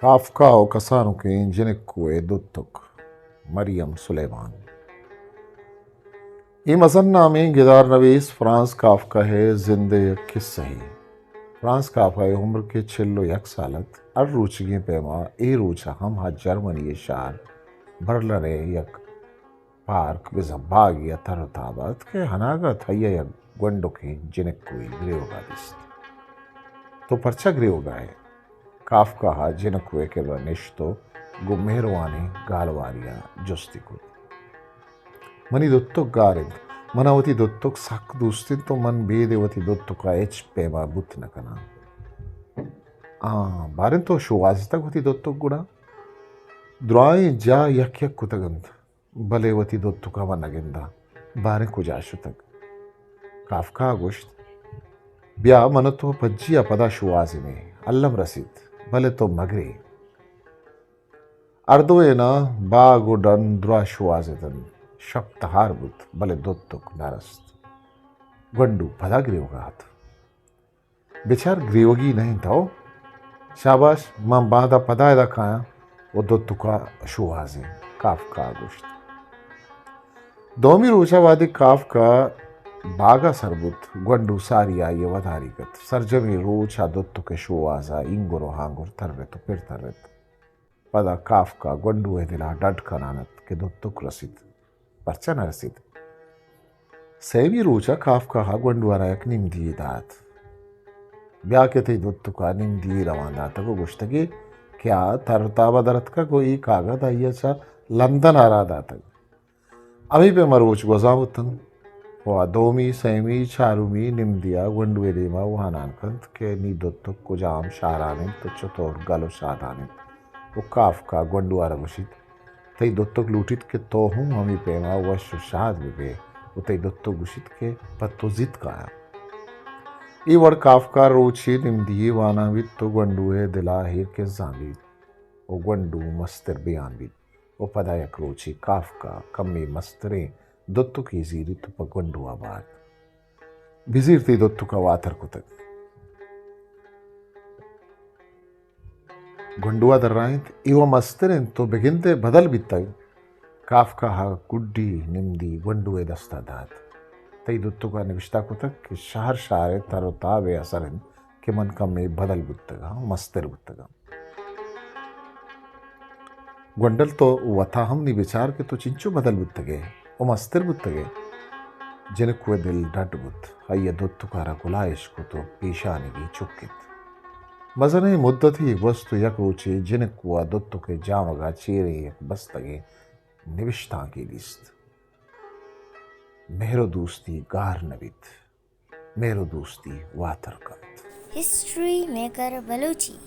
Kafka o Kasano के Jinekwe Duttuk Maryam Suleman. ये मसन्नामे गिदार नवीस France Kafka है जिंदे किस्से ही फ्रांस काफ्का उम्र के छिल्लो यक सालत अर रूचगी पेमा ए रूचा हम हा जर्मनी शार बरलरे यक पार्क बिजबाग या तरताबत के हनागा थैया यक gwendo के जिनकुई ग्रेवगादिस्त तो परचा ग्रेवगाए काफ्का हा जिनकुए के वनिश्तो गुम्मेरवानी गालवारिया जुस्तिकुत मनी दोत्तुक गारिंद मनावती दोत्तुक साक दूस्तिन तो मन बेदेवती दोत्तुका एच पेमा बुत नकना बारिन तो शुवाज तक होती दोत्तुक गुड़ा द्राई जा यक यक कुतगंद बलेवती दोत्तुका वनगिंदा बारिन कुजाशु तक काफ्का गुश्त ब्या मनतो पज्जिया पदा शुवाज में अल्लम रसीद भले तो मगरे अर्दोएना बागुडन द्रा शुवाजदन शब्दहार बुत भले दोत्तुक नरस्त गंडू पदा ग्रेवगात बेचार ग्रेवगी नहीं था शाबाश मां बादा पदा खाया वो दोत्तुका शुवाजे काफ्का गुश्त दोमी रोचावादी काफ्का बागा सरबुत गंडू सारिया ये वधारीगत सर्जमी रोचा दोत्तुके शुवाजा इंगुरो हांगुर तरवेतो फिर तरवेत पदा काफ्का गंडू दिला डट कनानत के दोत्तुक रसीद परचा न रसीद सेवी रोचा काफ्का हा गंडुआरा यक निम्दी दात ब्या के थे दोत्तुका निम्दी रवाना तको गुश्तगी क्या तरतावा दरत का कोई कागद आइया लंदन आ रहा दातक अभी पे मरोच गोजावतन वा दोमी सेमी चारुमी निम्दिया गंडुए देमा वहानानकंत के नी दोत्तुक कुजाम शाराने तो चतुर गलो शादाने वो काफ्का गंडुआरा गुशित तई दोत्तुक लूटित के तो हूँ हमी पेमा वश शाद बिबे वो तई दोत्तुक गुशित के पत्तो जित काया ई वड़ काफ्का रोची निम्दी वाना वित तो गंडुए दिला हिर के जांबी वो गंडू मस्तर बयान भी वो पदायक रोची काफ्का कम्मी मस्तरे दोत्तुक की जीरी तो पगंडू आबाद बिजीरती दोत्तुका वाथर कुतक गंडुआ दर्राइंत इवा मस्तरें तो बेगिनते बदल बितग काफ्का हा गुड्डी निम्दी गंडुए दस्ता दात तई दोत्तुका निविष्टा कुतक कि शहर शारे तरोतावे असरन के मन का में बदल बुत्तगा मस्तर बुत्तगा गंडल तो वथा हम नि विचार के तो चिंचो बदल बुत्तगे वो मस्तर बुत्तगे जिनकुए दिल डट बुत हय्य दोत्तुकारा गुलाइश को तो पेशाने की चुक्कित मजने मुद्दत ही वस्तु यक रोचे जिनकुआ दोत्तुके जामगा चेरे यक बस्तगे निविष्टा की लिस्त मेरो दोस्ती गार नबित मेरो दोस्ती वातर कंत हिस्ट्री मेकर बलूची।